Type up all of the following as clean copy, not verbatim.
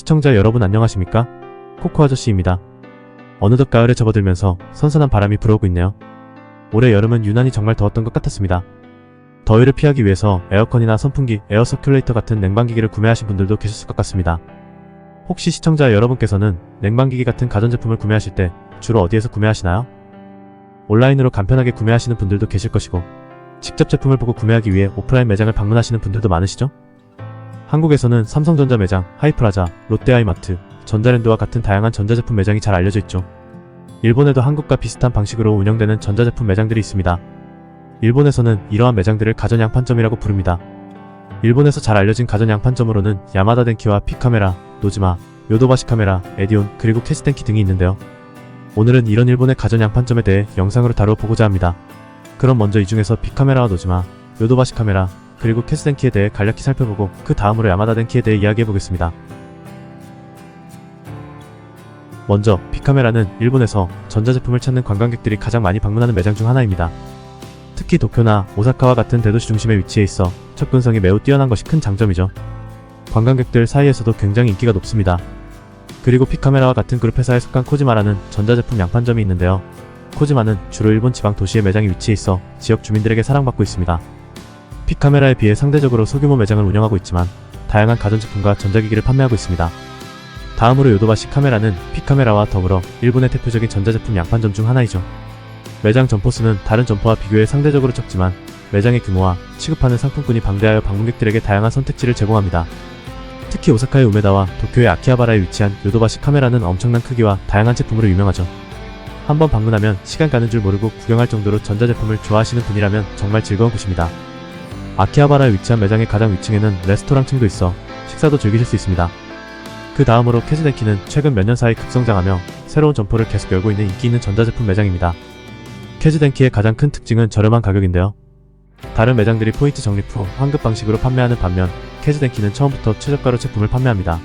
시청자 여러분 안녕하십니까? 코코 아저씨입니다. 어느덧 가을에 접어들면서 선선한 바람이 불어오고 있네요. 올해 여름은 유난히 정말 더웠던 것 같았습니다. 더위를 피하기 위해서 에어컨이나 선풍기, 에어 서큘레이터 같은 냉방기기를 구매하신 분들도 계셨을 것 같습니다. 혹시 시청자 여러분께서는 냉방기기 같은 가전제품을 구매하실 때 주로 어디에서 구매하시나요? 온라인으로 간편하게 구매하시는 분들도 계실 것이고, 직접 제품을 보고 구매하기 위해 오프라인 매장을 방문하시는 분들도 많으시죠? 한국에서는 삼성전자 매장, 하이프라자, 롯데아이마트, 전자랜드와 같은 다양한 전자제품 매장이 잘 알려져 있죠. 일본에도 한국과 비슷한 방식으로 운영되는 전자제품 매장들이 있습니다. 일본에서는 이러한 매장들을 가전양판점이라고 부릅니다. 일본에서 잘 알려진 가전양판점으로는 야마다 덴키와 픽카메라, 노지마, 요도바시 카메라, 에디온, 그리고 캐시덴키 등이 있는데요. 오늘은 이런 일본의 가전양판점에 대해 영상으로 다뤄보고자 합니다. 그럼 먼저 이 중에서 픽카메라와 노지마, 요도바시 카메라, 그리고 캐시덴키에 대해 간략히 살펴보고 그 다음으로 야마다 덴키에 대해 이야기해보겠습니다. 먼저 픽카메라는 일본에서 전자제품을 찾는 관광객들이 가장 많이 방문하는 매장 중 하나입니다. 특히 도쿄나 오사카와 같은 대도시 중심에 위치해 있어 접근성이 매우 뛰어난 것이 큰 장점이죠. 관광객들 사이에서도 굉장히 인기가 높습니다. 그리고 픽카메라와 같은 그룹 회사에 속한 코지마라는 전자제품 양판점이 있는데요. 코지마는 주로 일본 지방 도시에 매장이 위치해 있어 지역 주민들에게 사랑받고 있습니다. 픽카메라에 비해 상대적으로 소규모 매장을 운영하고 있지만 다양한 가전제품과 전자기기를 판매하고 있습니다. 다음으로 요도바시 카메라는 픽카메라와 더불어 일본의 대표적인 전자제품 양판점 중 하나이죠. 매장 점포수는 다른 점포와 비교해 상대적으로 적지만 매장의 규모와 취급하는 상품군이 방대하여 방문객들에게 다양한 선택지를 제공합니다. 특히 오사카의 우메다와 도쿄의 아키하바라에 위치한 요도바시 카메라는 엄청난 크기와 다양한 제품으로 유명하죠. 한번 방문하면 시간 가는 줄 모르고 구경할 정도로 전자제품을 좋아하시는 분이라면 정말 즐거운 곳입니다. 아키하바라에 위치한 매장의 가장 위층에는 레스토랑층도 있어 식사도 즐기실 수 있습니다. 그 다음으로 캐시덴키는 최근 몇 년 사이 급성장하며 새로운 점포를 계속 열고 있는 인기 있는 전자제품 매장입니다. 캐시덴키의 가장 큰 특징은 저렴한 가격인데요. 다른 매장들이 포인트 적립 후 환급 방식으로 판매하는 반면 캐시덴키는 처음부터 최저가로 제품을 판매합니다.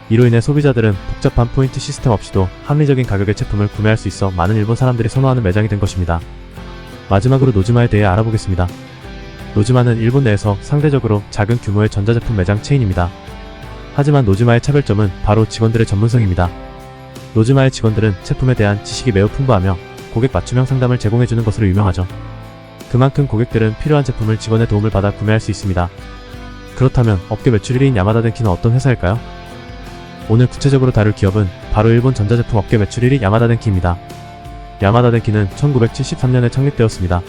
이로 인해 소비자들은 복잡한 포인트 시스템 없이도 합리적인 가격의 제품을 구매할 수 있어 많은 일본 사람들이 선호하는 매장이 된 것입니다. 마지막으로 노지마에 대해 알아보겠습니다. 노지마는 일본 내에서 상대적으로 작은 규모의 전자제품 매장 체인입니다. 하지만 노지마의 차별점은 바로 직원들의 전문성입니다. 노지마의 직원들은 제품에 대한 지식이 매우 풍부하며 고객 맞춤형 상담을 제공해주는 것으로 유명하죠. 그만큼 고객들은 필요한 제품을 직원의 도움을 받아 구매할 수 있습니다. 그렇다면 업계 매출 1위인 야마다 덴키는 어떤 회사일까요? 오늘 구체적으로 다룰 기업은 바로 일본 전자제품 업계 매출 1위 야마다 덴키입니다. 야마다 덴키는 1973년에 창립되었습니다.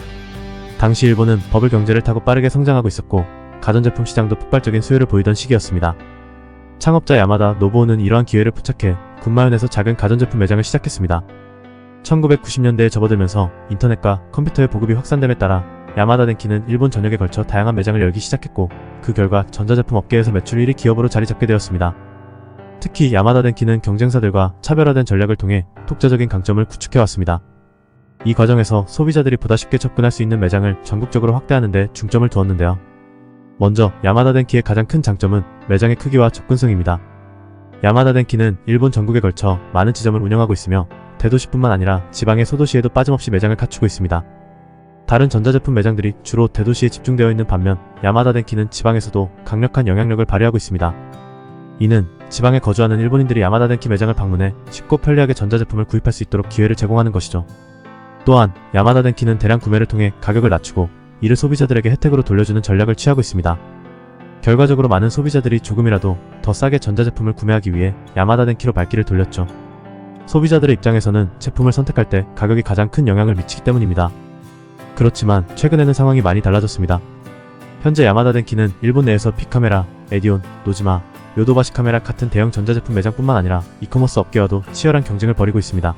당시 일본은 버블 경제를 타고 빠르게 성장하고 있었고 가전제품 시장도 폭발적인 수요를 보이던 시기였습니다. 창업자 야마다 노부오는 이러한 기회를 포착해 군마현에서 작은 가전제품 매장을 시작했습니다. 1990년대에 접어들면서 인터넷과 컴퓨터의 보급이 확산됨에 따라 야마다 덴키는 일본 전역에 걸쳐 다양한 매장을 열기 시작했고 그 결과 전자제품 업계에서 매출 1위 기업으로 자리 잡게 되었습니다. 특히 야마다 덴키는 경쟁사들과 차별화된 전략을 통해 독자적인 강점을 구축해왔습니다. 이 과정에서 소비자들이 보다 쉽게 접근할 수 있는 매장을 전국적으로 확대하는 데 중점을 두었는데요. 먼저 야마다 덴키의 가장 큰 장점은 매장의 크기와 접근성입니다. 야마다 덴키는 일본 전국에 걸쳐 많은 지점을 운영하고 있으며 대도시뿐만 아니라 지방의 소도시에도 빠짐없이 매장을 갖추고 있습니다. 다른 전자제품 매장들이 주로 대도시에 집중되어 있는 반면 야마다 덴키는 지방에서도 강력한 영향력을 발휘하고 있습니다. 이는 지방에 거주하는 일본인들이 야마다 덴키 매장을 방문해 쉽고 편리하게 전자제품을 구입할 수 있도록 기회를 제공하는 것이죠. 또한 야마다 덴키는 대량 구매를 통해 가격을 낮추고 이를 소비자들에게 혜택으로 돌려주는 전략을 취하고 있습니다. 결과적으로 많은 소비자들이 조금이라도 더 싸게 전자제품을 구매하기 위해 야마다 덴키로 발길을 돌렸죠. 소비자들의 입장에서는 제품을 선택할 때 가격이 가장 큰 영향을 미치기 때문입니다. 그렇지만 최근에는 상황이 많이 달라졌습니다. 현재 야마다 덴키는 일본 내에서 픽카메라, 에디온, 노지마, 요도바시 카메라 같은 대형 전자제품 매장뿐만 아니라 이커머스 업계와도 치열한 경쟁을 벌이고 있습니다.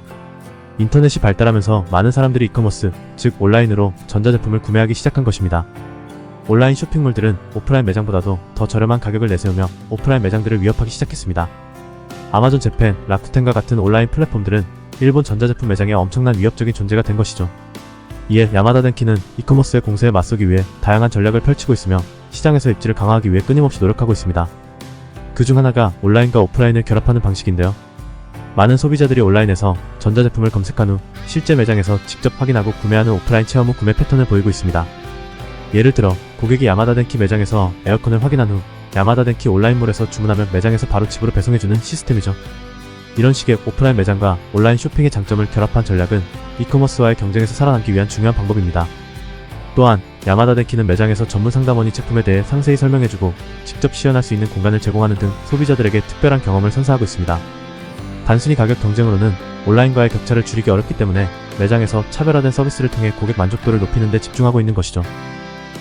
인터넷이 발달하면서 많은 사람들이 이커머스, 즉 온라인으로 전자제품을 구매하기 시작한 것입니다. 온라인 쇼핑몰들은 오프라인 매장보다도 더 저렴한 가격을 내세우며 오프라인 매장들을 위협하기 시작했습니다. 아마존 재팬, 라쿠텐과 같은 온라인 플랫폼들은 일본 전자제품 매장의 엄청난 위협적인 존재가 된 것이죠. 이에 야마다 덴키는 이커머스의 공세에 맞서기 위해 다양한 전략을 펼치고 있으며 시장에서 입지를 강화하기 위해 끊임없이 노력하고 있습니다. 그중 하나가 온라인과 오프라인을 결합하는 방식인데요. 많은 소비자들이 온라인에서 전자제품을 검색한 후 실제 매장에서 직접 확인하고 구매하는 오프라인 체험 후 구매 패턴을 보이고 있습니다. 예를 들어 고객이 야마다 덴키 매장에서 에어컨을 확인한 후 야마다 denki 온라인몰에서 주문하면 매장에서 바로 집으로 배송해주는 시스템이죠. 이런 식의 오프라인 매장과 온라인 쇼핑의 장점을 결합한 전략은 이커머스와의 경쟁에서 살아남기 위한 중요한 방법입니다. 또한 야마다 denki는 매장에서 전문 상담원이 제품에 대해 상세히 설명해주고 직접 시연할 수 있는 공간을 제공하는 등 소비자들에게 특별한 경험을 선사하고 있습니다. 단순히 가격 경쟁으로는 온라인과의 격차를 줄이기 어렵기 때문에 매장에서 차별화된 서비스를 통해 고객 만족도를 높이는 데 집중하고 있는 것이죠.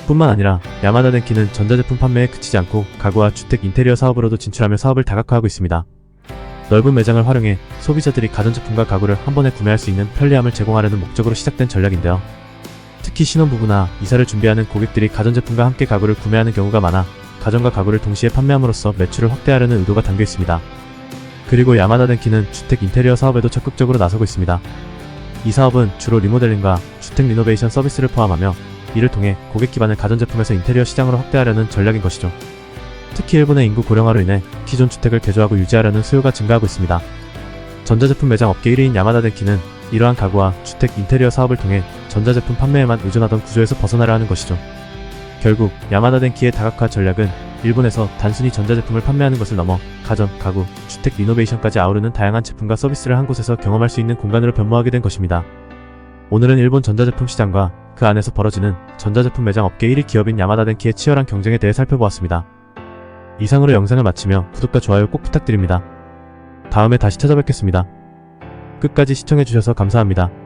뿐만 아니라 야마다 denki는 전자제품 판매에 그치지 않고 가구와 주택 인테리어 사업으로도 진출하며 사업을 다각화하고 있습니다. 넓은 매장을 활용해 소비자들이 가전제품과 가구를 한 번에 구매할 수 있는 편리함을 제공하려는 목적으로 시작된 전략인데요. 특히 신혼부부나 이사를 준비하는 고객들이 가전제품과 함께 가구를 구매하는 경우가 많아 가전과 가구를 동시에 판매함으로써 매출을 확대하려는 의도가 담겨 있습니다. 그리고 야마다 denki는 주택 인테리어 사업에도 적극적으로 나서고 있습니다. 이 사업은 주로 리모델링과 주택 리노베이션 서비스를 포함하며 이를 통해 고객 기반을 가전제품에서 인테리어 시장으로 확대하려는 전략인 것이죠. 특히 일본의 인구 고령화로 인해 기존 주택을 개조하고 유지하려는 수요가 증가하고 있습니다. 전자제품 매장 업계 1위인 야마다 denki는 이러한 가구와 주택 인테리어 사업을 통해 전자제품 판매에만 의존하던 구조에서 벗어나려 하는 것이죠. 결국 야마다 denki의 다각화 전략은 일본에서 단순히 전자제품을 판매하는 것을 넘어 가전, 가구, 주택 리노베이션까지 아우르는 다양한 제품과 서비스를 한 곳에서 경험할 수 있는 공간으로 변모하게 된 것입니다. 오늘은 일본 전자제품 시장과 그 안에서 벌어지는 전자제품 매장 업계 1위 기업인 야마다 denki의 치열한 경쟁에 대해 살펴보았습니다. 이상으로 영상을 마치며 구독과 좋아요 꼭 부탁드립니다. 다음에 다시 찾아뵙겠습니다. 끝까지 시청해주셔서 감사합니다.